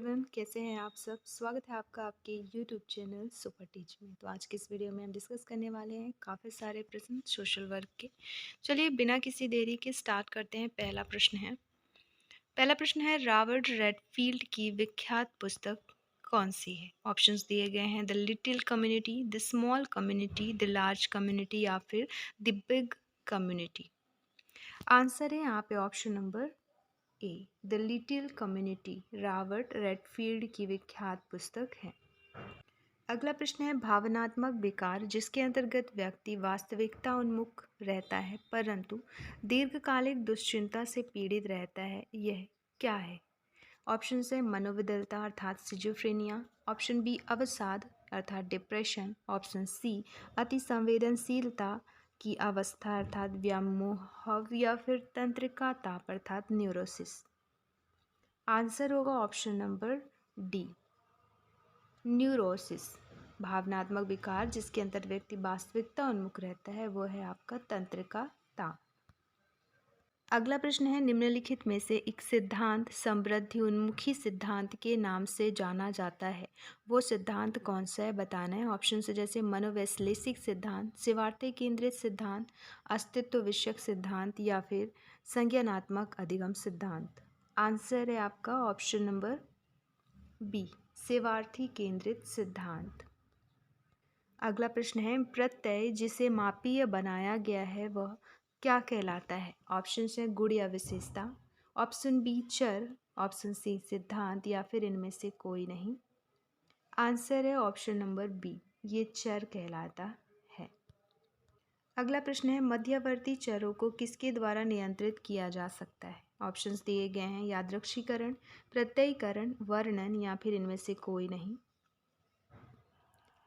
Everyone, कैसे हैं आप सब। स्वागत है आपका आपके यूट्यूब चैनल सुपर टीच में। तो आज के इस वीडियो में हम डिस्कस करने वाले हैं काफ़ी सारे प्रश्न सोशल वर्क के। चलिए बिना किसी देरी के स्टार्ट करते हैं। पहला प्रश्न है रॉबर्ट रेडफील्ड की विख्यात पुस्तक कौन सी है। ऑप्शंस दिए गए हैं the little community, the small community, the large community या फिर द बिग कम्युनिटी। आंसर है यहाँ पे option number A, the little community Robert Redfield की विख्यात पुस्तक है। अगला प्रश्न है भावनात्मक विकार जिसके अंतर्गत व्यक्ति वास्तविकता उन्मुख रहता है परंतु दीर्घकालिक दुश्चिंता से पीड़ित रहता है, यह क्या है। ऑप्शन है मनोविदलता अर्थात सिजोफ्रेनिया, ऑप्शन बी अवसाद अर्थात डिप्रेशन, ऑप्शन सी अति संवेदनशीलता की अवस्था अर्थात व्यामोह या फिर तंत्रिका ताप अर्थात न्यूरोसिस। आंसर होगा ऑप्शन नंबर डी, न्यूरोसिस। भावनात्मक विकार जिसके अंतर्गत व्यक्ति वास्तविकता उन्मुख रहता है वो है आपका तंत्रिका ताप। अगला प्रश्न है निम्नलिखित में से एक सिद्धांत समृद्धि उन्मुखी सिद्धांत के नाम से जाना जाता है, वो सिद्धांत कौन सा है बताना है। ऑप्शन से जैसे मनोवैश्लेषिक सिद्धांत, शिवार्थी केंद्रित सिद्धांत, अस्तित्व विषयक सिद्धांत या फिर संज्ञानात्मक अधिगम सिद्धांत। आंसर है आपका ऑप्शन नंबर बी, शिवार्थी केंद्रित सिद्धांत। अगला प्रश्न है प्रत्यय जिसे मापीय बनाया गया है वह क्या कहलाता है। ऑप्शन है गुण या विशेषता, ऑप्शन बी चर, ऑप्शन सी सिद्धांत या फिर इनमें से कोई नहीं। आंसर है ऑप्शन नंबर बी, ये चर कहलाता है। अगला प्रश्न है मध्यवर्ती चरों को किसके द्वारा नियंत्रित किया जा सकता है। ऑप्शंस दिए गए हैं यादृच्छिकरण, प्रत्ययीकरण, वर्णन या फिर इनमें से कोई नहीं।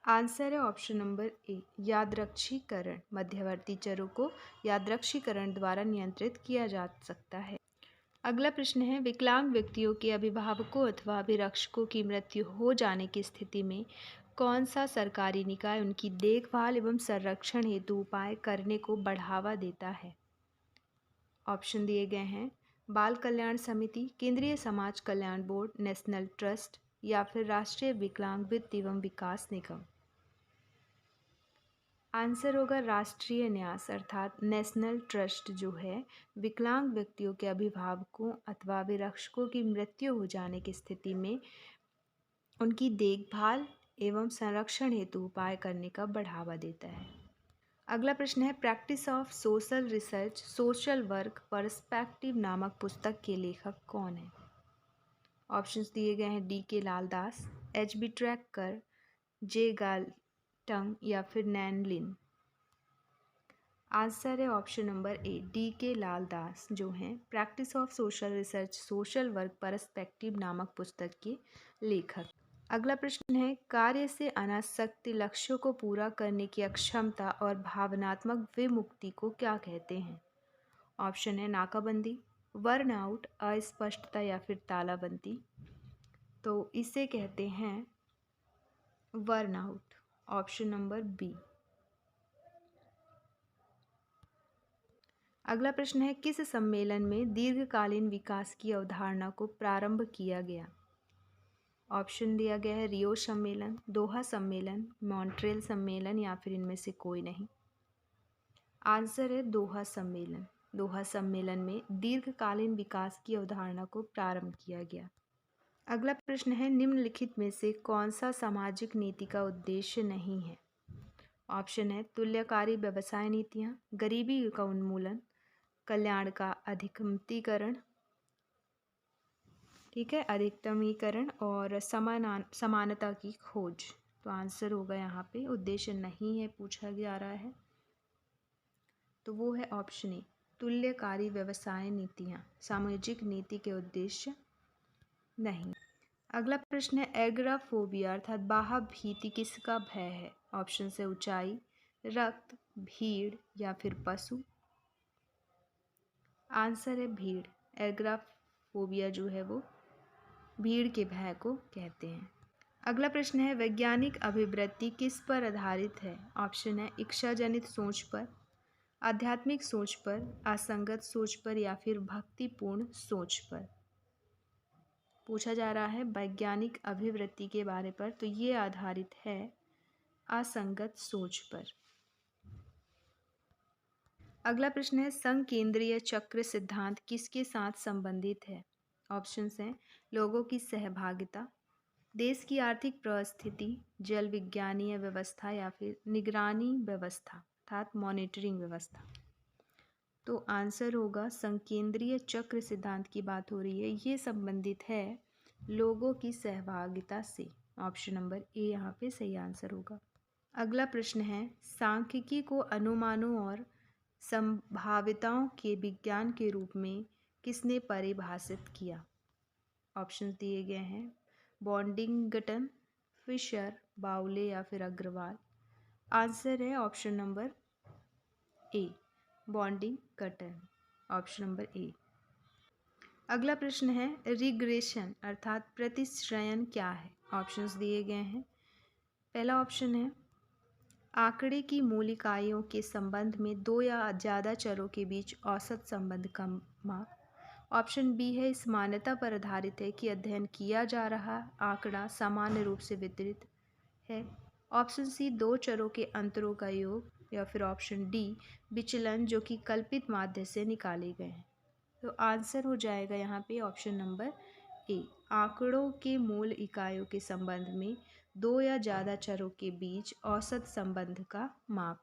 आंसर है ऑप्शन नंबर ए, यादृच्छिकरण। मध्यवर्ती चरों को यादृच्छिकरण द्वारा नियंत्रित किया जा सकता है। अगला प्रश्न है विकलांग व्यक्तियों के अभिभावकों अथवा अभिरक्षकों की मृत्यु हो जाने की स्थिति में कौन सा सरकारी निकाय उनकी देखभाल एवं संरक्षण हेतु उपाय करने को बढ़ावा देता है। ऑप्शन दिए गए हैं बाल कल्याण समिति, केंद्रीय समाज कल्याण बोर्ड, नेशनल ट्रस्ट या फिर राष्ट्रीय विकलांग वित्त एवं विकास निगम। आंसर होगा राष्ट्रीय न्यास अर्थात नेशनल ट्रस्ट जो है विकलांग व्यक्तियों के अभिभावकों अथवा अभिरक्षकों की मृत्यु हो जाने की स्थिति में उनकी देखभाल एवं संरक्षण हेतु उपाय करने का बढ़ावा देता है। अगला प्रश्न है practice of social research social work perspective नामक पुस्तक के लेखक कौन है। ऑप्शंस दिए गए हैं डी के लालदास, एच बी ट्रैकर, जे गाल्टंग या फिर नैन लिन। आंसर है ऑप्शन नंबर ए, डी के लालदास जो हैं practice of social research social work perspective नामक पुस्तक के लेखक। अगला प्रश्न है कार्य से अनासक्ति लक्ष्यों को पूरा करने की अक्षमता और भावनात्मक विमुक्ति को क्या कहते हैं। ऑप्शन है नाकाबंदी, बर्नआउट, अस्पष्टता या फिर तालाबंदी। तो इसे कहते हैं बर्नआउट, ऑप्शन नंबर बी। अगला प्रश्न है किस सम्मेलन में दीर्घकालीन विकास की अवधारणा को प्रारंभ किया गया। ऑप्शन दिया गया है रियो सम्मेलन, दोहा सम्मेलन, मॉन्ट्रियल सम्मेलन या फिर इनमें से कोई नहीं। आंसर है दोहा सम्मेलन। दोहा सम्मेलन में दीर्घकालीन विकास की अवधारणा को प्रारंभ किया गया। अगला प्रश्न है निम्नलिखित में से कौन सा सामाजिक नीति का उद्देश्य नहीं है। ऑप्शन है तुल्यकारी व्यवसाय नीतियाँ, गरीबी का उन्मूलन, कल्याण का अधिकतमीकरण, ठीक है, अधिकतमीकरण और समानता की खोज। तो आंसर होगा यहाँ पे उद्देश्य नहीं है पूछा जा रहा है, तो वो है ऑप्शन ए, तुल्यकारी व्यवसाय नीतियाँ सामाजिक नीति के उद्देश्य नहीं। अगला प्रश्न है एग्राफोबिया अर्थात बाह्य भीति किसका भय है। ऑप्शन से ऊंचाई, रक्त, भीड़ या फिर पशु। आंसर है भीड़। एग्राफोबिया जो है वो भीड़ के भय को कहते हैं। अगला प्रश्न है वैज्ञानिक अभिवृत्ति किस पर आधारित है। ऑप्शन है इच्छा जनित सोच पर, आध्यात्मिक सोच पर, असंगत सोच पर या फिर भक्तिपूर्ण सोच पर। पूछा जा रहा है वैज्ञानिक अभिवृत्ति के बारे पर, तो ये आधारित है असंगत सोच पर। अगला प्रश्न है संकेंद्रीय चक्र सिद्धांत किसके साथ संबंधित है? ऑप्शंस हैं लोगों की सहभागिता, देश की आर्थिक परिस्थिति, जल विज्ञानीय व्यवस्था या फिर निगरानी व्यवस्था अर्थात मॉनिटरिंग व्यवस्था। तो आंसर होगा संकेंद्रीय चक्र सिद्धांत की बात हो रही है, ये संबंधित है लोगों की सहभागिता से। ऑप्शन नंबर ए यहाँ पे सही आंसर होगा। अगला प्रश्न है सांख्यिकी को अनुमानों और संभाविताओं के विज्ञान के रूप में किसने परिभाषित किया? ऑप्शन दिए गए हैं बॉन्डिंगटन, फिशर, बाउले या फिर अग्रवाल। आंसर है option number A Bondington, option number A. अगला प्रश्न है रिग्रेशन अर्थात प्रतिश्रयण क्या है? ऑप्शंस दिए गए हैं। पहला ऑप्शन है आंकड़े की मूल इकाइयों के संबंध में दो या ज़्यादा चरों के बीच औसत संबंध का माप। ऑप्शन बी है इस मान्यता पर आधारित है कि अध्ययन किया जा रहा आंकड़ा सामान्य रूप से वितरित है। ऑप्शन सी दो चरों के अंतरों का योग, या फिर ऑप्शन डी विचलन जो कि कल्पित माध्य से निकाले गए हैं। तो आंसर हो जाएगा यहाँ पे ऑप्शन नंबर ए आंकड़ों के मूल इकाइयों के संबंध में दो या ज़्यादा चरों के बीच औसत संबंध का माप।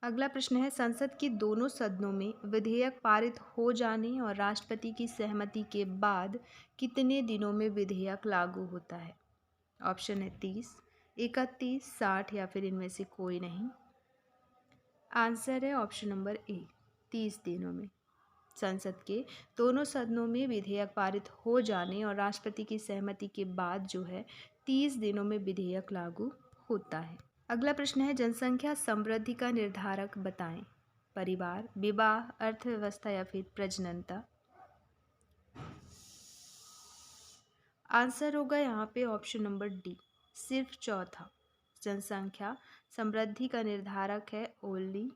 अगला प्रश्न है संसद के दोनों सदनों में विधेयक पारित हो जाने और राष्ट्रपति की सहमति के बाद कितने दिनों में विधेयक लागू होता है? ऑप्शन है 30, 31, 60 या फिर इनमें से कोई नहीं। आंसर है ऑप्शन नंबर ए 30 दिनों में। संसद के दोनों सदनों में विधेयक पारित हो जाने और राष्ट्रपति की सहमति के बाद जो है 30 दिनों में विधेयक लागू होता है। अगला प्रश्न है जनसंख्या समृद्धि का निर्धारक बताएं। परिवार, विवाह, अर्थव्यवस्था या फिर प्रजननता। आंसर होगा यहाँ पे ऑप्शन नंबर डी सिर्फ चौथा। जनसंख्या समृद्धि का निर्धारक है ओनली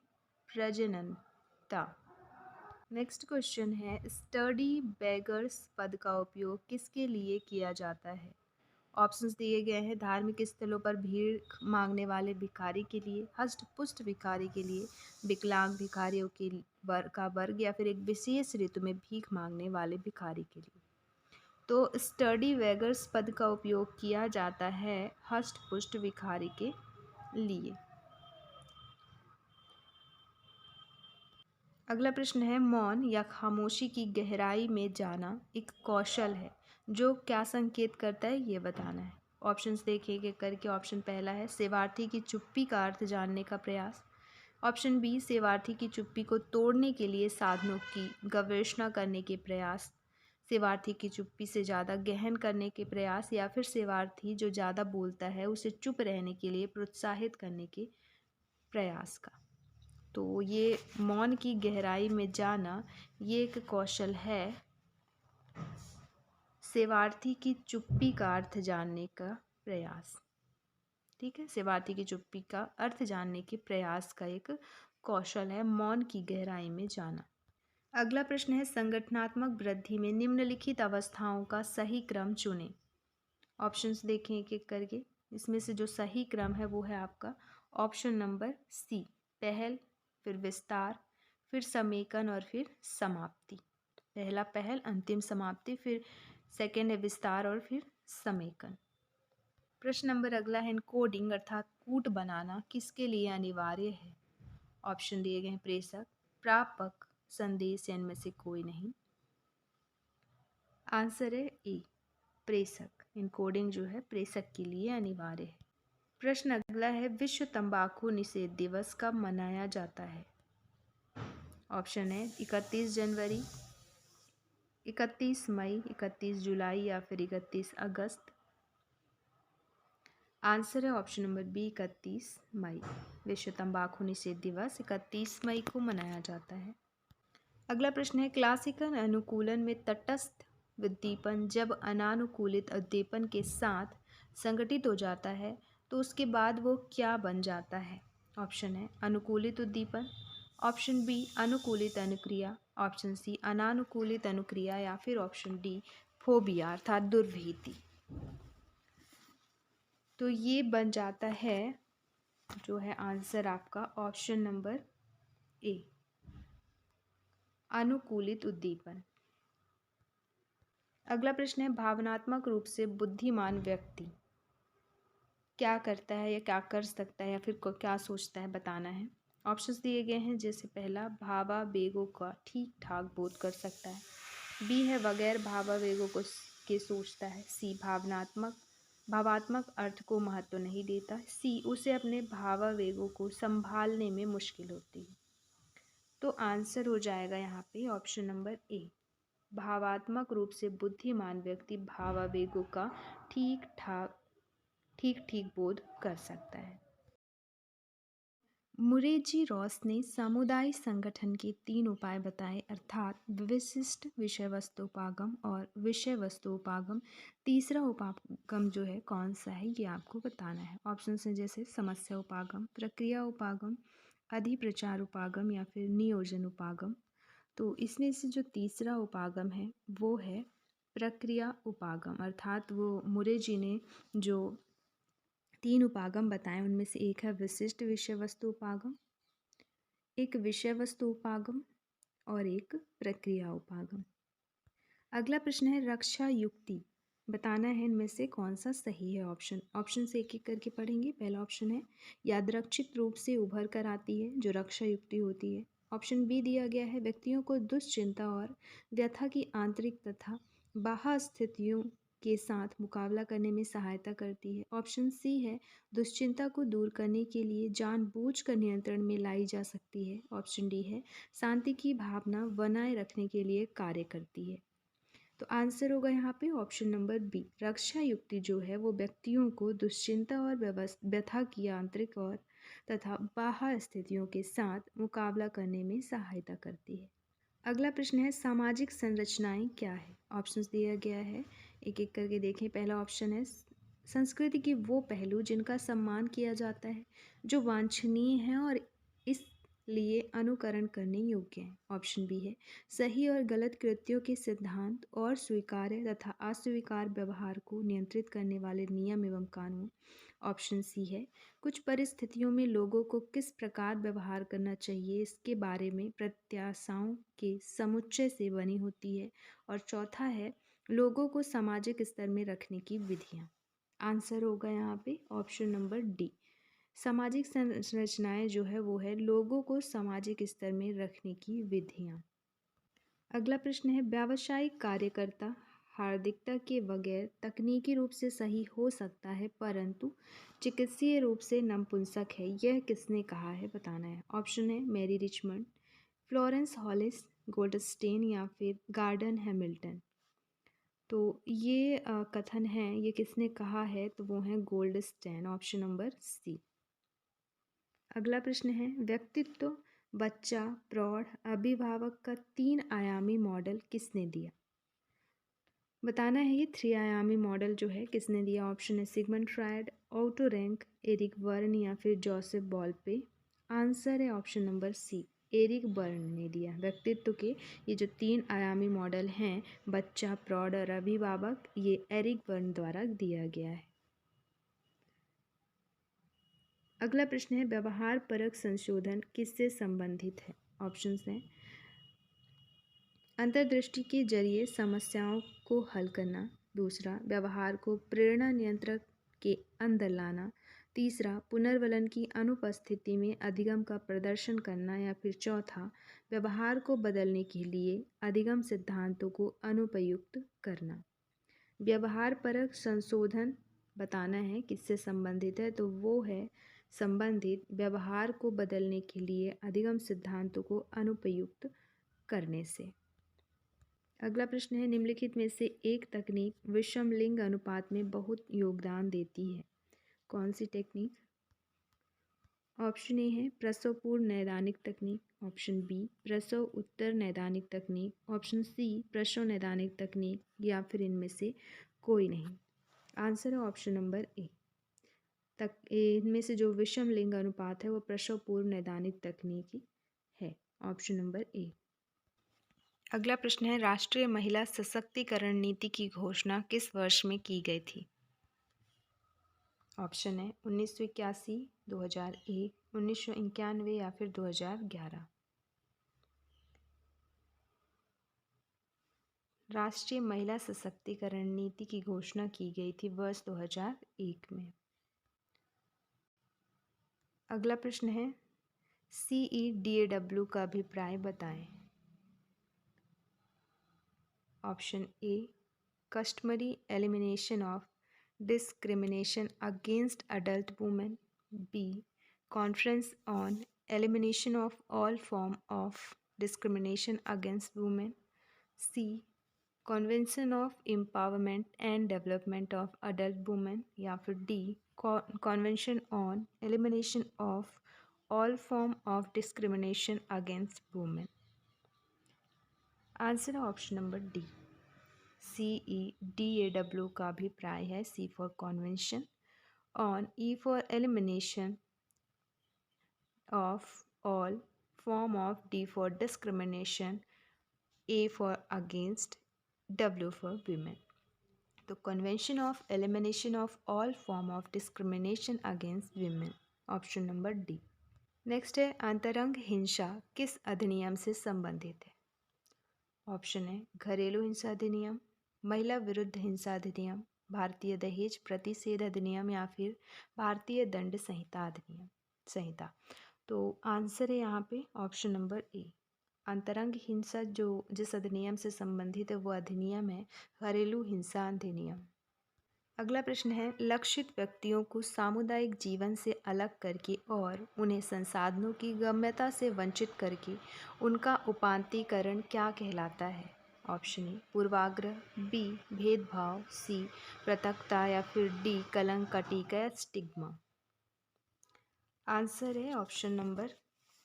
प्रजननता। नेक्स्ट क्वेश्चन है स्टडी बेगर्स पद का उपयोग किसके लिए किया जाता है? ऑप्शंस दिए गए हैं धार्मिक स्थलों पर भीख मांगने वाले भिखारी के लिए, हष्ट पुष्ट भिखारी के लिए, विकलांग भिखारियों के वर्ग या फिर एक विशेष ऋतु में भीख मांगने वाले भिखारी के लिए। तो स्टडी बेगर्स पद का उपयोग किया जाता है हष्ट पुष्ट भिखारी के लिए। अगला प्रश्न है मौन या खामोशी की गहराई में जाना एक कौशल है जो क्या संकेत करता है ये बताना है। ऑप्शंस देखिए करके। ऑप्शन पहला है सेवार्थी की चुप्पी का अर्थ जानने का प्रयास। ऑप्शन बी सेवार्थी की चुप्पी को तोड़ने के लिए साधनों की गवेषणा करने के प्रयास, सेवार्थी की चुप्पी से ज़्यादा गहन करने के प्रयास, या फिर सेवार्थी जो ज़्यादा बोलता है उसे चुप रहने के लिए प्रोत्साहित करने के प्रयास का। तो ये मौन की गहराई में जाना ये एक कौशल है सेवार्थी की चुप्पी का अर्थ जानने का प्रयास। ठीक है, सेवार्थी की चुप्पी का अर्थ जानने के प्रयास का एक कौशल है मौन की गहराई में जाना। अगला प्रश्न है संगठनात्मक वृद्धि में निम्नलिखित अवस्थाओं का सही क्रम चुनें। ऑप्शंस देखें एक एक करके। इसमें से जो सही क्रम है वो है आपका ऑप्शन नंबर सी पहल, फिर विस्तार, फिर समेकन और फिर समाप्ति। पहला पहल, अंतिम समाप्ति, फिर सेकेंड है विस्तार और फिर समेकन। प्रश्न नंबर अगला है कोडिंग अर्थात कूट बनाना किसके लिए अनिवार्य है? ऑप्शन दिए गए हैं प्रेषक, प्रापक, संदेश या इनमें से कोई नहीं। आंसर है ए प्रेषक। इनकोडिंग जो है प्रेषक के लिए अनिवार्य है। प्रश्न अगला है विश्व तंबाकू निषेध दिवस कब मनाया जाता है? ऑप्शन है 31 जनवरी, 31 मई, 31 जुलाई या फिर 31 अगस्त। आंसर है ऑप्शन नंबर बी 31 मई। विश्व तंबाकू निषेध दिवस 31 मई को मनाया जाता है। अगला प्रश्न है क्लासिकल अनुकूलन में तटस्थ उद्दीपन जब अनानुकूलित उद्दीपन के साथ संगठित हो जाता है तो उसके बाद वो क्या बन जाता है? ऑप्शन है अनुकूलित उद्दीपन, ऑप्शन बी अनुकूलित अनुक्रिया, ऑप्शन सी अनानुकूलित अनुक्रिया या फिर ऑप्शन डी फोबिया अर्थात दुर्भीति। तो ये बन जाता है जो है आंसर आपका ऑप्शन नंबर ए, अनुकूलित उद्दीपन। अगला प्रश्न है, भावनात्मक रूप से बुद्धिमान व्यक्ति क्या करता है या क्या कर सकता है या फिर क्या सोचता है, बताना है। ऑप्शंस दिए गए हैं, जैसे पहला, भावावेगों का ठीक ठाक बोध कर सकता है। बी है, बगैर भावावेगों को के सोचता है। सी, भावात्मक अर्थ को महत्व नहीं देता। सी, उसे अपने भावावेगों को संभालने में मुश्किल होती है। तो आंसर हो जाएगा यहाँ पे ऑप्शन नंबर ए, भावात्मक रूप से बुद्धिमान व्यक्ति भावावेगों का ठीक बोध कर सकता है। मुरेजी रॉस ने सामुदायिक संगठन के 3 उपाय बताए, अर्थात विशिष्ट विषय वस्तु उपागम और विषय वस्तु उपागम। तीसरा उपागम जो है कौन सा है, ये आपको बताना है। ऑप्शन हैं जैसे समस्या उपागम, प्रक्रिया उपागम, अधिप्रचार उपागम या फिर नियोजन उपागम। तो इसमें से जो तीसरा उपागम है वो है प्रक्रिया उपागम, अर्थात वो मुरे जी ने जो 3 उपागम बताए उनमें से एक है विशिष्ट विषय वस्तु उपागम, एक विषय वस्तु उपागम और एक प्रक्रिया उपागम। अगला प्रश्न है, रक्षा युक्ति बताना है इनमें से कौन सा सही है। ऑप्शन से एक एक करके पढ़ेंगे। पहला ऑप्शन है, यादृच्छिक रूप से उभर कर आती है, जो रक्षा युक्ति होती है। ऑप्शन बी दिया गया है, व्यक्तियों को दुश्चिंता और व्यथा की आंतरिक तथा बाह्य स्थितियों के साथ मुकाबला करने में सहायता करती है। ऑप्शन सी है, दुश्चिंता को दूर करने के लिए जानबूझकर नियंत्रण में लाई जा सकती है। ऑप्शन डी है, शांति की भावना बनाए रखने के लिए कार्य करती है। तो आंसर होगा यहाँ पे ऑप्शन नंबर बी, रक्षा युक्ति जो है वो व्यक्तियों को दुश्चिंता और व्यथा की आंतरिक और तथा बाह्य स्थितियों के साथ मुकाबला करने में सहायता करती है। अगला प्रश्न है, सामाजिक संरचनाएं क्या है। ऑप्शंस दिया गया है, एक एक करके देखें। पहला ऑप्शन है, संस्कृति की वो पहलू जिनका सम्मान किया जाता है, जो वांछनीय है और इसलिए अनुकरण करने योग्य है। ऑप्शन बी है, सही और गलत कृत्यों के सिद्धांत और स्वीकार्य तथा अस्वीकार व्यवहार को नियंत्रित करने वाले नियम एवं कानून। ऑप्शन सी है, कुछ परिस्थितियों में लोगों को किस प्रकार व्यवहार करना चाहिए इसके बारे में प्रत्याशाओं के समुच्चय से बनी होती है। और चौथा है, लोगों को सामाजिक स्तर में रखने की विधियाँ। आंसर होगा यहाँ पे ऑप्शन नंबर डी, सामाजिक संरचनाएं जो है वो है लोगों को सामाजिक स्तर में रखने की विधियाँ। अगला प्रश्न है, व्यावसायिक कार्यकर्ता हार्दिकता के बगैर तकनीकी रूप से सही हो सकता है परंतु चिकित्सीय रूप से नपुंसक है, यह किसने कहा है, बताना है। ऑप्शन है, Mary Richmond, Florence Hollis, Goldstein या फिर गार्डन हैमिल्टन। तो ये कथन है, ये किसने कहा है, तो वो है गोल्डस्टेन, ऑप्शन नंबर सी। अगला प्रश्न है, व्यक्तित्व, बच्चा, प्रौढ़, अभिभावक का 3 आयामी मॉडल किसने दिया, बताना है। ये 3 आयामी मॉडल जो है किसने दिया। ऑप्शन है, Sigmund Freud, Otto Rank, Eric Berne या फिर जोसेफ बॉल्पे। आंसर है option number C, Eric Berne ने दिया। व्यक्तित्व के ये जो 3 आयामी मॉडल हैं, बच्चा, प्रौढ़ और अभिभावक, ये एरिक बर्न द्वारा दिया गया है। अगला प्रश्न है, व्यवहार परक संशोधन किससे संबंधित है। ऑप्शंस हैं, अंतर्दृष्टि के जरिए समस्याओं को हल करना। दूसरा, व्यवहार को प्रेरणा नियंत्रक के अंदर लाना। तीसरा, पुनर्वलन की अनुपस्थिति में अधिगम का प्रदर्शन करना। या फिर चौथा, व्यवहार को बदलने के लिए अधिगम सिद्धांतों को अनुपयुक्त करना। व्यवहार परक संशोधन बताना है किससे संबंधित है, तो वो है संबंधित व्यवहार को बदलने के लिए अधिगम सिद्धांतों को अनुपयुक्त करने से। अगला प्रश्न है, निम्नलिखित में से एक तकनीक विषम लिंग अनुपात में बहुत योगदान देती है, कौन सी टेक्निक। ऑप्शन ए है, प्रसव पूर्व नैदानिक तकनीक। ऑप्शन बी, प्रसव उत्तर नैदानिक तकनीक। ऑप्शन सी, प्रसव नैदानिक तकनीक या फिर इनमें से कोई नहीं। आंसर है ऑप्शन नंबर ए, इनमें से जो विषम लिंग अनुपात है वो प्रसव पूर्व नैदानिक तकनीक है, ऑप्शन नंबर ए। अगला प्रश्न है, राष्ट्रीय महिला सशक्तिकरण नीति की घोषणा किस वर्ष में की गई थी? ऑप्शन है 1981, 2001, 1991 या फिर 2011। राष्ट्रीय महिला सशक्तिकरण नीति की घोषणा की गई थी वर्ष 2001 में। अगला प्रश्न है, CEDAW का अभिप्राय बताएं। Option A, customary elimination of discrimination against adult women. B, conference on elimination of all form of discrimination against women. C, convention of empowerment and development of adult women. या फिर D, convention on elimination of all form of discrimination against women. Answer है option number D, CEDAW का अभिप्राय है। C for convention on, E for elimination of all form of, D for discrimination, A for against, W for women. तो convention of elimination of all form of discrimination against women, option number D. Next है, अंतरंग हिंसा किस अधिनियम से संबंधित है? Option है घरेलू हिंसा अधिनियम, महिला विरुद्ध हिंसा अधिनियम, भारतीय दहेज प्रतिषेध अधिनियम या फिर भारतीय दंड संहिता अधिनियम संहिता। तो आंसर है यहाँ पे ऑप्शन नंबर ए, अंतरंग हिंसा जो जिस अधिनियम से संबंधित है वो अधिनियम है घरेलू हिंसा अधिनियम। अगला प्रश्न है, लक्षित व्यक्तियों को सामुदायिक जीवन से अलग करके और उन्हें संसाधनों की गम्यता से वंचित करके उनका उपांतीकरण क्या कहलाता है? ऑप्शन ए, पूर्वाग्रह। बी, भेदभाव। सी, पृथकता। या फिर डी, कलंक का टीका या स्टिग्मा। आंसर है ऑप्शन नंबर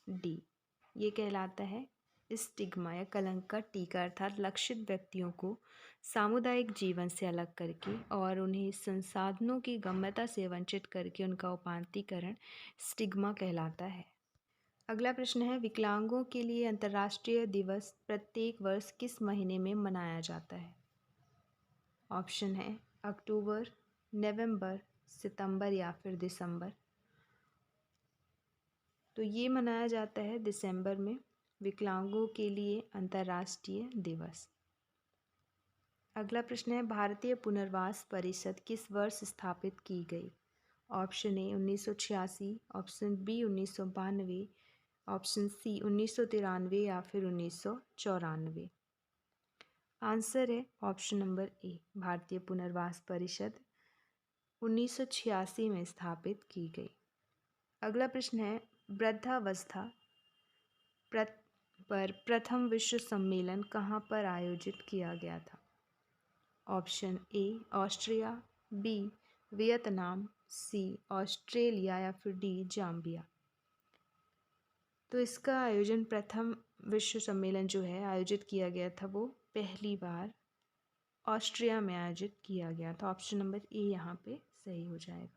डी, ये कहलाता है स्टिग्मा या कलंक का टीका, अर्थात लक्षित व्यक्तियों को सामुदायिक जीवन से अलग करके और उन्हें संसाधनों की गम्यता से वंचित करके उनका उपांतीकरण स्टिग्मा कहलाता है। अगला प्रश्न है, विकलांगों के लिए अंतर्राष्ट्रीय दिवस प्रत्येक वर्ष किस महीने में मनाया जाता है? ऑप्शन है अक्टूबर, नवंबर, सितंबर या फिर दिसंबर। तो ये मनाया जाता है दिसंबर में, विकलांगों के लिए अंतर्राष्ट्रीय दिवस। अगला प्रश्न है, भारतीय पुनर्वास परिषद किस वर्ष स्थापित की गई? Option A 1986, option B 1992, option C 1993 या फिर 1994। आंसर है ऑप्शन नंबर ए, भारतीय पुनर्वास परिषद 1986 में स्थापित की गई। अगला प्रश्न है, वृद्धावस्था पर प्रथम विश्व सम्मेलन कहाँ पर आयोजित किया गया था? Option A, Austria. B, Vietnam. C, Australia या फिर डी, जाम्बिया। तो इसका आयोजन, प्रथम विश्व सम्मेलन जो है आयोजित किया गया था वो पहली बार ऑस्ट्रिया में आयोजित किया गया था। ऑप्शन नंबर ए यहाँ पे सही हो जाएगा।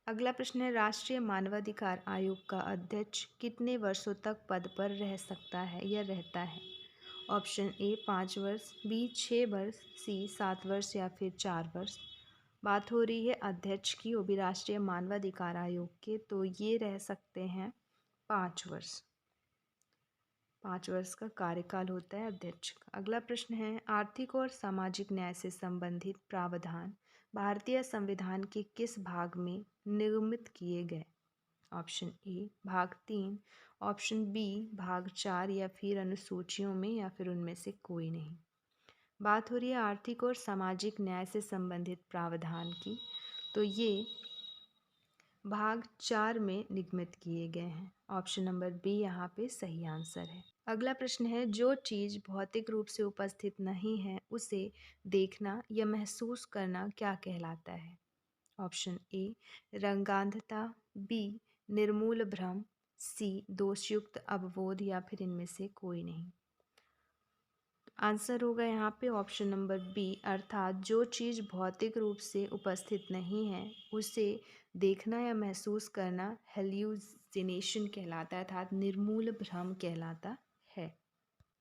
अगला प्रश्न है, राष्ट्रीय मानवाधिकार आयोग का अध्यक्ष कितने वर्षों तक पद पर रह सकता है या रहता है? ऑप्शन ए 5 वर्ष, बी 6 वर्ष, सी 7 वर्ष या फिर 4 वर्ष। बात हो रही है अध्यक्ष की, वो भी राष्ट्रीय मानवाधिकार आयोग के, तो ये रह सकते हैं 5 वर्ष। 5 वर्ष का कार्यकाल होता है अध्यक्ष का। अगला प्रश्न है, आर्थिक और सामाजिक न्याय से संबंधित प्रावधान भारतीय संविधान के किस भाग में निर्मित किए गए? ऑप्शन ए भाग 3, ऑप्शन बी भाग 4 या फिर अनुसूचियों में या फिर उनमें से कोई नहीं। बात हो रही है आर्थिक और सामाजिक न्याय से संबंधित प्रावधान की, तो ये भाग 4 में निगमित किए गए हैं। ऑप्शन नंबर बी यहाँ पे सही आंसर है। अगला प्रश्न है, जो चीज़ भौतिक रूप से उपस्थित नहीं है उसे देखना या महसूस करना क्या कहलाता है? ऑप्शन ए रंगांधता, बी निर्मूल भ्रम, सी दोषयुक्त अवबोध या फिर इनमें से कोई नहीं। आंसर होगा यहाँ पे ऑप्शन नंबर बी, अर्थात जो चीज़ भौतिक रूप से उपस्थित नहीं है उसे देखना या महसूस करना हेल्यूसिनेशन कहलाता है, अर्थात निर्मूल भ्रम कहलाता है।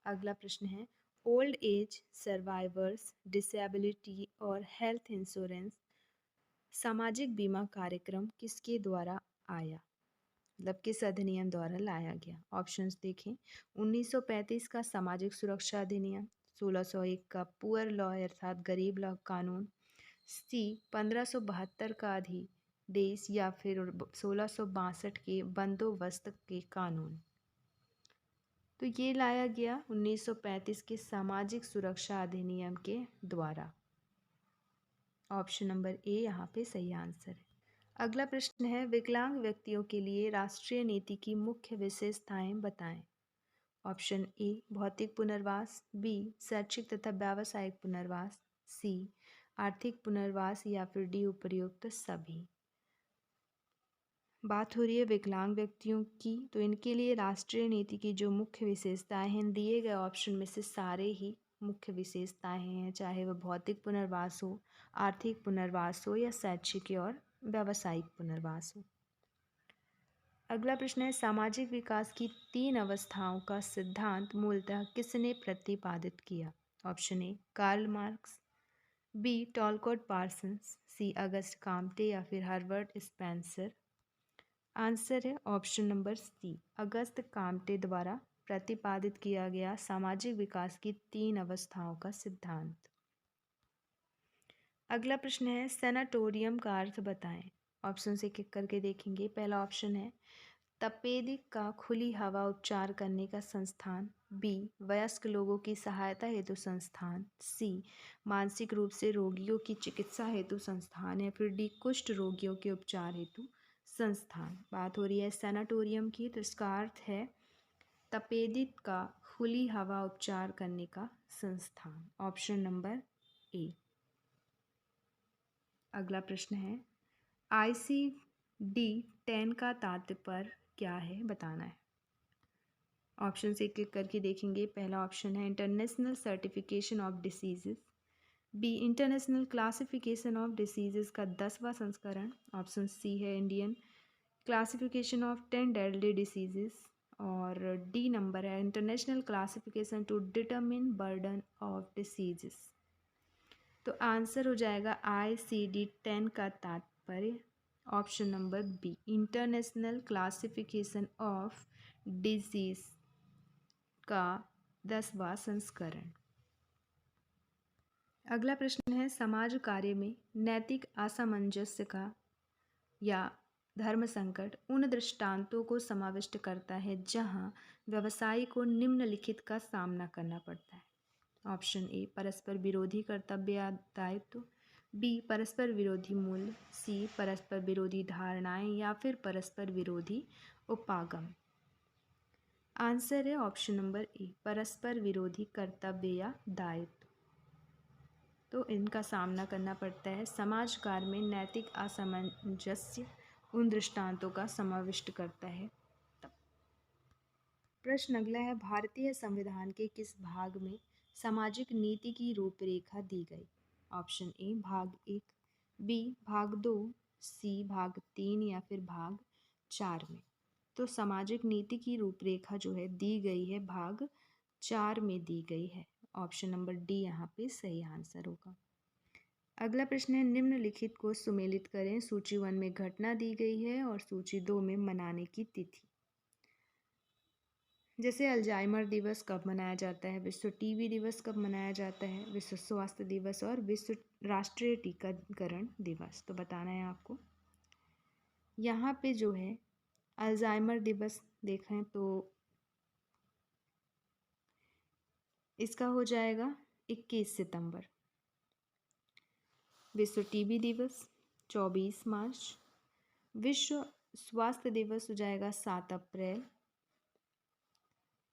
अगला प्रश्न है, ओल्ड एज सर्वाइवर्स डिसेबिलिटी और हेल्थ इंश्योरेंस सामाजिक बीमा कार्यक्रम किसके द्वारा आया, मतलब किस अधिनियम द्वारा लाया गया। ऑप्शंस देखें, 1935 का सामाजिक सुरक्षा अधिनियम, 1601 का पुअर लॉ अर्थात गरीब लॉ कानून, सी 1572 का अधिदेश या फिर 1662 के बंदोबस्त के कानून। तो ये लाया गया 1935 के सामाजिक सुरक्षा अधिनियम के द्वारा। ऑप्शन नंबर ए यहाँ पे सही आंसर है। अगला प्रश्न है, विकलांग व्यक्तियों के लिए राष्ट्रीय नीति की मुख्य विशेषताएं बताएं। ऑप्शन ए भौतिक पुनर्वास, बी शैक्षिक तथा व्यावसायिक पुनर्वास, सी आर्थिक पुनर्वास या फिर डी उपर्युक्त सभी। बात हो रही है विकलांग व्यक्तियों की, तो इनके लिए राष्ट्रीय नीति की जो मुख्य विशेषताएं हैं, दिए गए ऑप्शन में से सारे ही मुख्य विशेषताएं हैं, चाहे वह भौतिक पुनर्वास हो, आर्थिक पुनर्वास हो या शैक्षिक और व्यावसायिक पुनर्वास हो। अगला प्रश्न है, सामाजिक विकास की 3 अवस्थाओं का सिद्धांत मूलतः किसने प्रतिपादित किया। Option A Karl Marx, B Talcott Parsons, C Auguste Comte या फिर हर्बर्ट स्पेंसर। आंसर है option number C, Auguste Comte द्वारा प्रतिपादित किया गया सामाजिक विकास की 3 अवस्थाओं का सिद्धांत। अगला प्रश्न है, सेनाटोरियम का अर्थ बताएं। ऑप्शन से एक करके देखेंगे। पहला ऑप्शन है तपेदिक का खुली हवा उपचार करने का संस्थान, बी वयस्क लोगों की सहायता हेतु संस्थान, सी मानसिक रूप से रोगियों की चिकित्सा हेतु संस्थान या फिर डी कुष्ठ रोगियों के उपचार हेतु संस्थान। बात हो रही है सेनाटोरियम की, तो इसका अर्थ है तपेदिक का खुली हवा उपचार करने का संस्थान। Option number A. अगला प्रश्न है, ICD-10 का तात्पर्य क्या है, बताना है। ऑप्शन से क्लिक करके देखेंगे। पहला ऑप्शन है international certification of diseases, B international classification of diseases का 10वां संस्करण, ऑप्शन सी है Indian classification of 10 deadly diseases, और डी नंबर है international classification to determine burden of diseases. तो आंसर हो जाएगा ICD-10 का तात्पर्य option number B international classification of disease का 10वां संस्करण। अगला प्रश्न है, समाज कार्य में नैतिक असामंजस्य का या धर्म संकट उन दृष्टांतों को समाविष्ट करता है जहां व्यवसायी को निम्नलिखित का सामना करना पड़ता है। ऑप्शन ए परस्पर विरोधी कर्तव्य या दायित्व, बी परस्पर विरोधी मूल्य, सी परस्पर विरोधी धारणाएं या फिर परस्पर विरोधी उपागम। आंसर है ऑप्शन नंबर ए परस्पर विरोधी कर्तव्य या दायित्व। तो इनका सामना करना पड़ता है। समाज कार्य में नैतिक असामंजस्य उन दृष्टांतों का समाविष्ट करता है। प्रश्न अगला है, भारतीय संविधान के किस भाग में सामाजिक नीति की रूपरेखा दी गई। ऑप्शन ए भाग 1, बी भाग 2, सी भाग 3 या फिर भाग 4 में। तो सामाजिक नीति की रूपरेखा जो है दी गई है भाग 4 में दी गई है। ऑप्शन नंबर डी यहाँ पे सही आंसर होगा। अगला प्रश्न है, निम्नलिखित को सुमेलित करें। सूची 1 में घटना दी गई है और सूची 2 में मनाने की तिथि। जैसे अल्जाइमर दिवस कब मनाया जाता है, विश्व टीबी दिवस कब मनाया जाता है, विश्व स्वास्थ्य दिवस और विश्व राष्ट्रीय टीकाकरण दिवस। तो बताना है आपको। यहाँ पे जो है अल्जाइमर दिवस देखें तो इसका हो जाएगा 21 सितंबर। विश्व टीबी दिवस 24 मार्च, विश्व स्वास्थ्य दिवस हो जाएगा 7 अप्रैल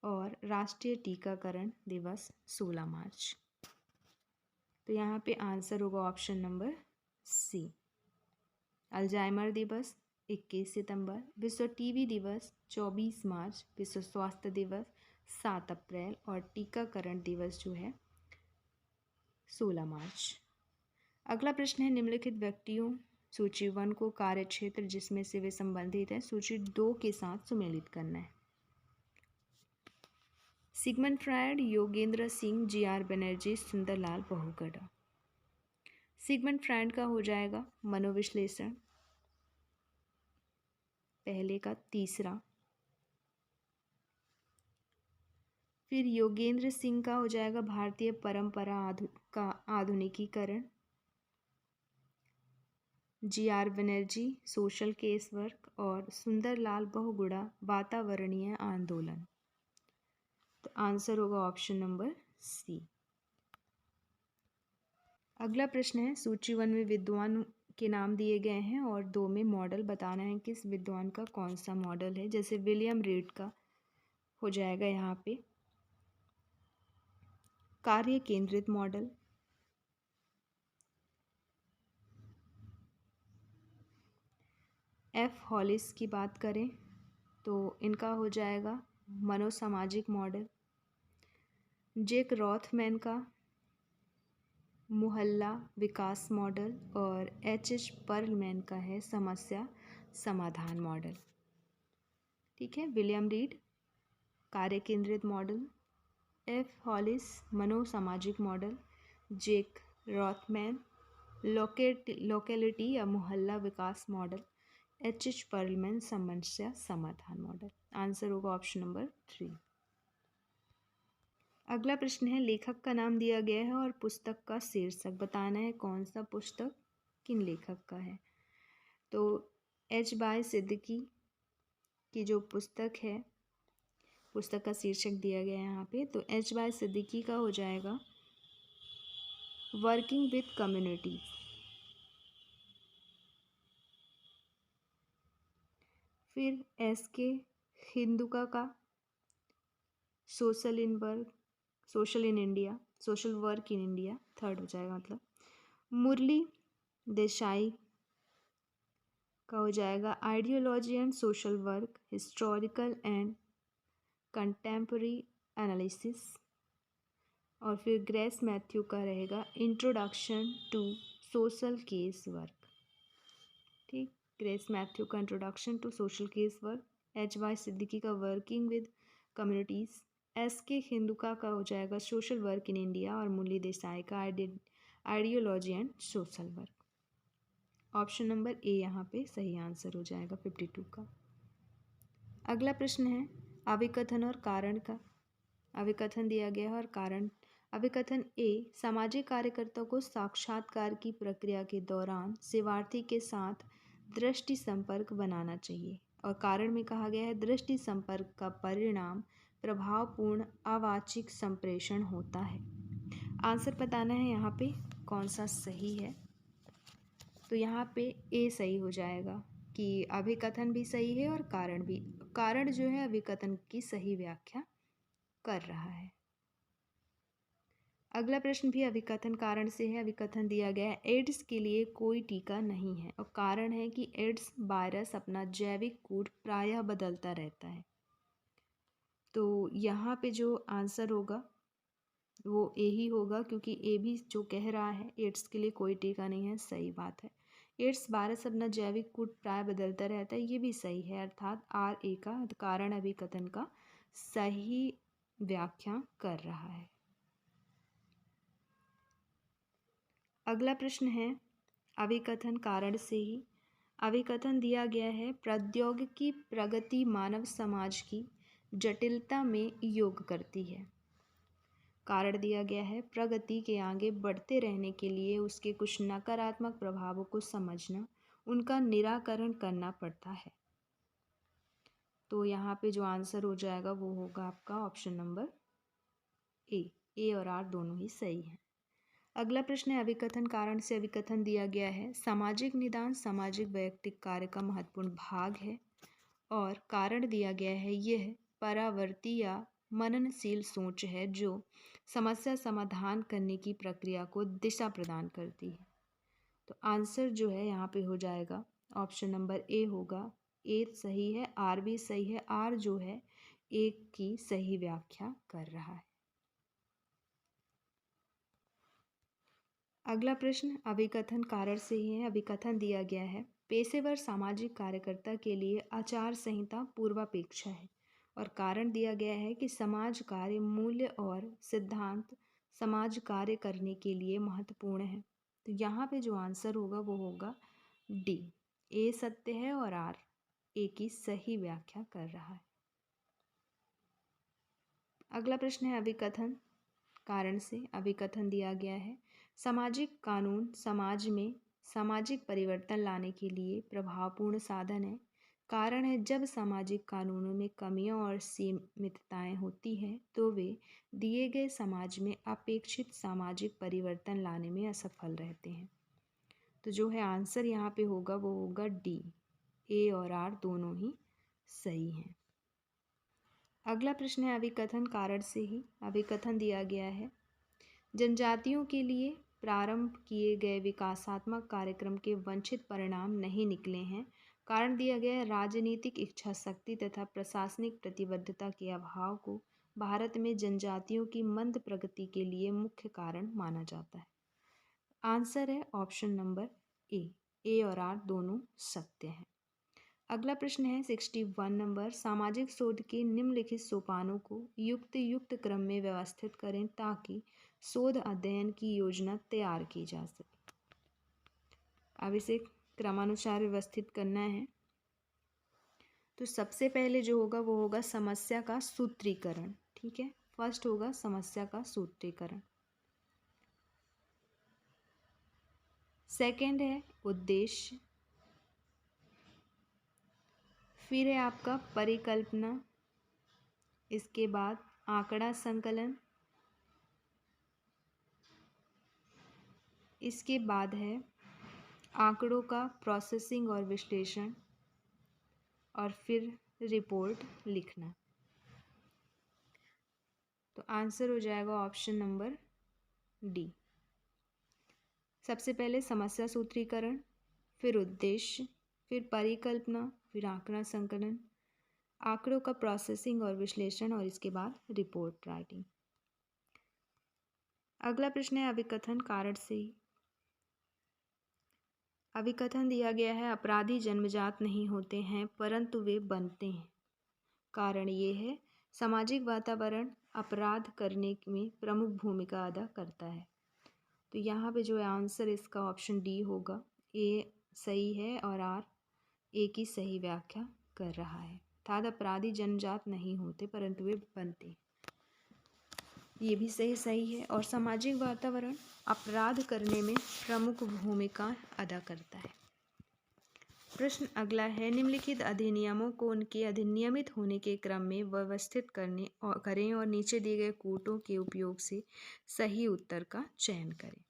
और राष्ट्रीय टीकाकरण दिवस 16 मार्च। तो यहाँ पे आंसर होगा ऑप्शन नंबर सी। अल्जाइमर दिवस 21 सितंबर, विश्व टीबी दिवस 24 मार्च, विश्व स्वास्थ्य दिवस 7 अप्रैल और टीकाकरण दिवस जो है 16 मार्च। अगला प्रश्न है, निम्नलिखित व्यक्तियों सूची 1 को कार्यक्षेत्र जिसमें से वे संबंधित हैं सूची 2 के साथ सुमेलित करना है। Sigmund Freud, Yogendra Singh, G R. Banerjee, Sundarlal Bahuguna. Sigmund Freud का हो जाएगा मनोविश्लेषण, पहले का तीसरा। फिर योगेंद्र सिंह का हो जाएगा भारतीय परंपरा का आधुनिकीकरण। G.R.. Banerjee social case work और सुंदरलाल बहुगुणा वातावरणीय आंदोलन। तो आंसर होगा ऑप्शन नंबर सी। अगला प्रश्न है, सूची 1 में विद्वान के नाम दिए गए हैं और 2 में मॉडल बताना है किस विद्वान का कौन सा मॉडल है। जैसे विलियम रीड का हो जाएगा यहाँ पे कार्य केंद्रित मॉडल। एफ हॉलिस की बात करें तो इनका हो जाएगा मनोसामाजिक मॉडल। जेक रॉथमैन का मोहल्ला विकास मॉडल और एच पर्लमैन का है समस्या समाधान मॉडल। ठीक है, विलियम रीड कार्य केंद्रित मॉडल, एफ हॉलिस मनोसामाजिक मॉडल, जेक रॉथमैन लोकेलिटी या मोहल्ला विकास मॉडल, एच पर्लमैन समस्या समाधान मॉडल। आंसर होगा ऑप्शन नंबर 3। अगला प्रश्न है, लेखक का नाम दिया गया है और पुस्तक का शीर्षक बताना है कौन सा पुस्तक किन लेखक का है। तो एच बाय सिद्दीकी की जो पुस्तक है, पुस्तक का शीर्षक दिया गया है यहाँ पे, तो एच बाय सिद्दीकी का हो जाएगा वर्किंग विद कम्युनिटीज। फिर एस के हिंदुका का social in India, social work in India, third हो जाएगा मतलब। मुरली देसाई का हो जाएगा ideology and social work, historical and contemporary analysis. और फिर ग्रेस मैथ्यू का रहेगा introduction to social case work. ठीक, ग्रेस मैथ्यू का introduction to social case work, H Y Siddiqui का working with communities, S K Khinduka का हो जाएगा सोशल वर्क इन इंडिया और मुरली देसाई का ideology and social work. Option number ए यहाँ पे सही आंसर हो जाएगा 52 का। अगला प्रश्न है, अभिकथन और कारण का। अभिकथन दिया गया है और कारण। अभिकथन ए, सामाजिक कार्यकर्ता को साक्षात्कार की प्रक्रिया के दौरान सेवार्थी के साथ दृष्टि संपर्क बनाना चाहिए। और कारण में कहा गया है दृष्टि संपर्क का परिणाम प्रभावपूर्ण अवाचिक संप्रेषण होता है। आंसर बताना है यहाँ पे कौन सा सही है। तो यहाँ पे ए सही हो जाएगा कि अभिकथन भी सही है और कारण भी। कारण जो है अभिकथन की सही व्याख्या कर रहा है। अगला प्रश्न भी अभिकथन कारण से है। अभिकथन दिया गया है, एड्स के लिए कोई टीका नहीं है और कारण है कि एड्स वायरस अपना जैविक कोड प्रायः बदलता रहता है। तो यहाँ पे जो आंसर होगा वो ए ही होगा, क्योंकि ए भी जो कह रहा है एड्स के लिए कोई टीका नहीं है, सही बात है। एड्स वायरस अपना जैविक कोड प्राय बदलता रहता है, ये भी सही है, अर्थात आर ए का कारण अभिकथन का सही व्याख्या कर रहा है। अगला प्रश्न है, अभिकथन कारण से ही। अभिकथन दिया गया है, प्रौद्योगिकी प्रगति मानव समाज की जटिलता में योग करती है। कारण दिया गया है, प्रगति के आगे बढ़ते रहने के लिए उसके कुछ नकारात्मक प्रभावों को समझना, उनका निराकरण करना पड़ता है। तो यहाँ पे जो आंसर हो जाएगा वो होगा आपका ऑप्शन नंबर ए और आर दोनों ही सही हैं। अगला प्रश्न है, अभिकथन कारण से। अभिकथन दिया गया है, सामाजिक निदान सामाजिक वैयक्तिक कार्य का महत्वपूर्ण भाग है। और कारण दिया गया है, यह परावर्ती या मननशील सोच है जो समस्या समाधान करने की प्रक्रिया को दिशा प्रदान करती है। तो आंसर जो है यहाँ पे हो जाएगा ऑप्शन नंबर ए होगा। ए सही है, आर भी सही है। आर जो है एक की सही व्याख्या कर रहा है। अगला प्रश्न अभिकथन कारण से ही है। अभिकथन दिया गया है, पेशेवर सामाजिक कार्यकर्ता के लिए आचार संहिता पूर्वापेक्षा है। और कारण दिया गया है कि समाज कार्य मूल्य और सिद्धांत समाज कार्य करने के लिए महत्वपूर्ण है। तो यहाँ पे जो आंसर होगा वो होगा डी, ए सत्य है और आर ए की सही व्याख्या कर रहा है। अगला प्रश्न है अभिकथन कारण से। अभिकथन दिया गया है, सामाजिक कानून समाज में सामाजिक परिवर्तन लाने के लिए प्रभावपूर्ण साधन है। कारण है, जब सामाजिक कानूनों में कमियां और सीमितताएं होती हैं तो वे दिए गए समाज में अपेक्षित सामाजिक परिवर्तन लाने में असफल रहते हैं। तो जो है आंसर यहाँ पे होगा वो होगा डी, ए और आर दोनों ही सही हैं। अगला प्रश्न है अभिकथन कारण से ही। अभिकथन दिया गया है, जनजातियों के लिए प्रारंभ किए गए विकासात्मक कार्यक्रम के वांछित परिणाम नहीं निकले हैं। कारण दिया गया है, राजनीतिक इच्छा शक्ति तथा प्रशासनिक प्रतिबद्धता के अभाव को भारत में जनजातियों की मंद प्रगति के लिए मुख्य कारण माना जाता है। आंसर है ऑप्शन नंबर ए और आर दोनों सत्य हैं। अगला प्रश्न है 61 नंबर, सामाजिक शोध के निम्नलिखित सोपानों को युक्त क्रम में व्यवस्थित करें ताकि शोध अध्ययन की योजना तैयार की जा सके। अब इसे क्रमानुसार व्यवस्थित करना है। तो सबसे पहले जो होगा वो होगा समस्या का सूत्रीकरण। ठीक है, फर्स्ट होगा समस्या का सूत्रीकरण। सेकंड है उद्देश्य, फिर है आपका परिकल्पना, इसके बाद आंकड़ा संकलन, इसके बाद है आंकड़ों का प्रोसेसिंग और विश्लेषण, और फिर रिपोर्ट लिखना। तो आंसर हो जाएगा ऑप्शन नंबर डी। सबसे पहले समस्या सूत्रीकरण, फिर उद्देश्य, फिर परिकल्पना, फिर आंकड़ा संकलन, आंकड़ों का प्रोसेसिंग और विश्लेषण, और इसके बाद रिपोर्ट राइटिंग। अगला प्रश्न है अभिकथन कारण से ही। अभिकथन दिया गया है, अपराधी जन्मजात नहीं होते हैं परंतु वे बनते हैं। कारण ये है, सामाजिक वातावरण अपराध करने में प्रमुख भूमिका अदा करता है। तो यहाँ पे जो है आंसर इसका ऑप्शन डी होगा, ए सही है और आर ए की सही व्याख्या कर रहा है। अर्थात अपराधी जन्मजात नहीं होते परंतु वे बनते हैं, ये भी सही है। और सामाजिक वातावरण अपराध करने में प्रमुख भूमिका अदा करता है। प्रश्न अगला है, निम्नलिखित अधिनियमों को उनके अधिनियमित होने के क्रम में व्यवस्थित करें और नीचे दिए गए कूटों के उपयोग से सही उत्तर का चयन करें।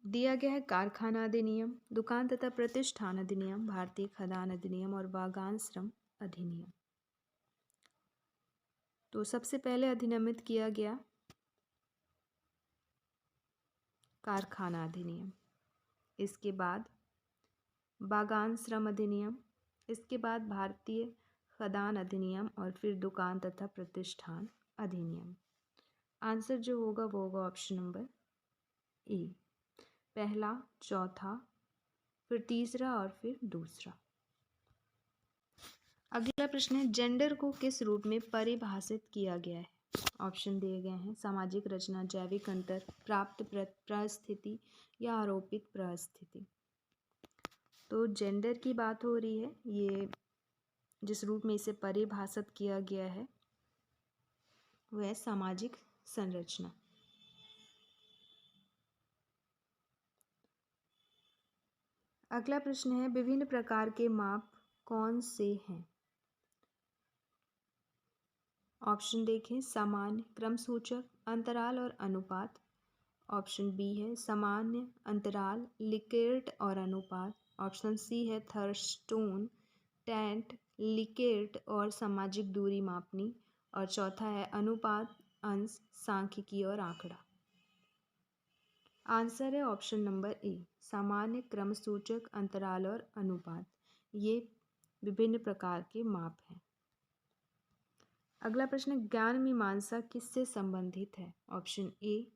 दिया गया है कारखाना अधिनियम, दुकान तथा प्रतिष्ठान अधिनियम, भारतीय खदान अधिनियम और बागान श्रम अधिनियम। तो सबसे पहले अधिनियमित किया गया कारखाना अधिनियम, इसके बाद बागान श्रम अधिनियम, इसके बाद भारतीय खदान अधिनियम और फिर दुकान तथा प्रतिष्ठान अधिनियम। आंसर जो होगा वो होगा ऑप्शन नंबर ए, पहला, चौथा, फिर तीसरा और फिर दूसरा। अगला प्रश्न है, जेंडर को किस रूप में परिभाषित किया गया है। ऑप्शन दिए गए हैं, सामाजिक रचना, जैविक अंतर, प्राप्त परिस्थिति या आरोपित परिस्थिति। तो जेंडर की बात हो रही है, ये जिस रूप में इसे परिभाषित किया गया है वह है सामाजिक संरचना। अगला प्रश्न है, विभिन्न प्रकार के माप कौन से हैं। ऑप्शन देखें, सामान्य, क्रम सूचक, अंतराल और अनुपात। ऑप्शन बी है सामान्य, अंतराल, लिकेर्ट और अनुपात। ऑप्शन सी है थर्स्टोन, टेंट, लिकेर्ट और सामाजिक दूरी मापनी। और चौथा है अनुपात, अंश, सांख्यिकी और आंकड़ा। आंसर है ऑप्शन नंबर ए, सामान्य, क्रम सूचक, अंतराल और अनुपात। ये विभिन्न प्रकार के माप हैं। अगला प्रश्न, ज्ञान मीमांसा किससे संबंधित है? Option A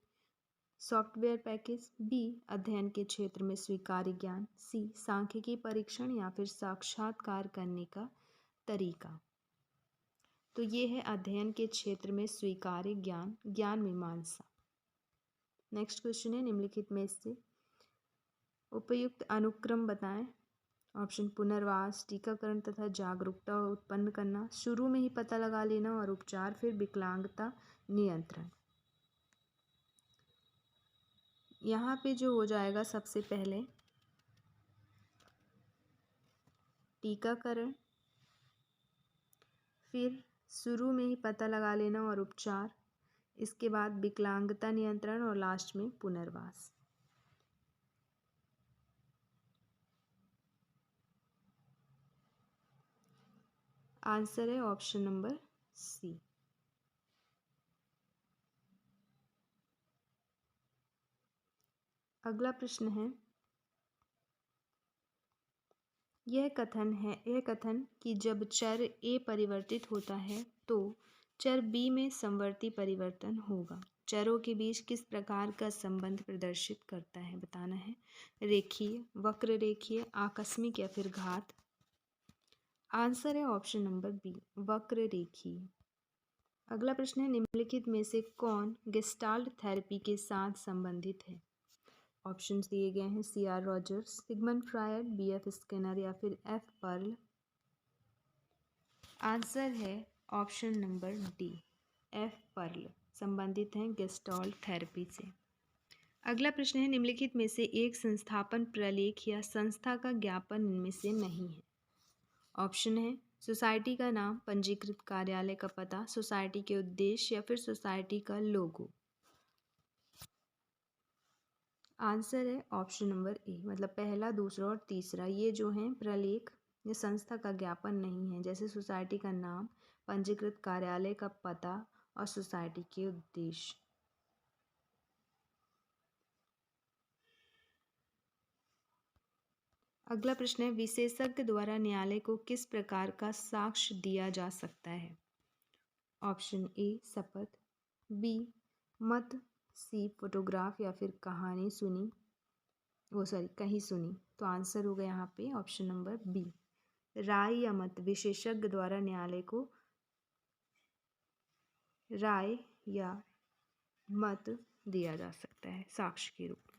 software package, B अध्ययन के क्षेत्र में स्वीकार्य ज्ञान, सी सांख्यिकी परीक्षण या फिर साक्षात्कार करने का तरीका। तो ये है अध्ययन के क्षेत्र में स्वीकार्य ज्ञान, ज्ञान मीमांसा। नेक्स्ट क्वेश्चन है, निम्नलिखित में से उपयुक्त अनुक्रम बताएं। ऑप्शन पुनर्वास, टीकाकरण तथा जागरूकता उत्पन्न करना, शुरू में ही पता लगा लेना और उपचार, फिर विकलांगता नियंत्रण। यहाँ पे जो हो जाएगा सबसे पहले टीकाकरण, फिर शुरू में ही पता लगा लेना और उपचार, इसके बाद विकलांगता नियंत्रण और लास्ट में पुनर्वास। आंसर है ऑप्शन नंबर सी। अगला प्रश्न है, यह कथन कि जब चर ए परिवर्तित होता है तो चर बी में समवर्ती परिवर्तन होगा, चरों के बीच किस प्रकार का संबंध प्रदर्शित करता है, बताना है। रेखीय, वक्र रेखीय, आकस्मिक या फिर घात। आंसर है ऑप्शन नंबर बी, वक्र रेखीय। अगला प्रश्न है, निम्नलिखित में से कौन गेस्टाल्ट थेरेपी के साथ संबंधित है? ऑप्शंस दिए गए हैं, C R Rogers, Sigmund Freud, B F Skinner या फिर एफ पर्ल। आंसर है option number D, F Perls संबंधित हैं गेस्टाल्ट थेरेपी से। अगला प्रश्न है, निम्नलिखित में से एक संस्थापन प्रलेख या संस्था का ज्ञापन इनमें से नहीं है। ऑप्शन है सोसाइटी का नाम, पंजीकृत कार्यालय का पता, सोसाइटी के उद्देश्य या फिर सोसाइटी का लोगो। आंसर है ऑप्शन नंबर ए, मतलब पहला, दूसरा और तीसरा ये जो हैं प्रलेख, ये संस्था का ज्ञापन नहीं है, जैसे सोसाइटी का नाम, पंजीकृत कार्यालय का पता और सोसाइटी के उद्देश्य। अगला प्रश्न है, विशेषज्ञ द्वारा न्यायालय को किस प्रकार का साक्ष्य दिया जा सकता है? ऑप्शन ए शपथ, बी मत, सी फोटोग्राफ या फिर कहानी सुनी, कहीं सुनी। तो आंसर होगा यहाँ पे ऑप्शन नंबर बी, राय या मत, विशेषज्ञ द्वारा न्यायालय को राय या मत दिया जा सकता है साक्ष्य के रूप में।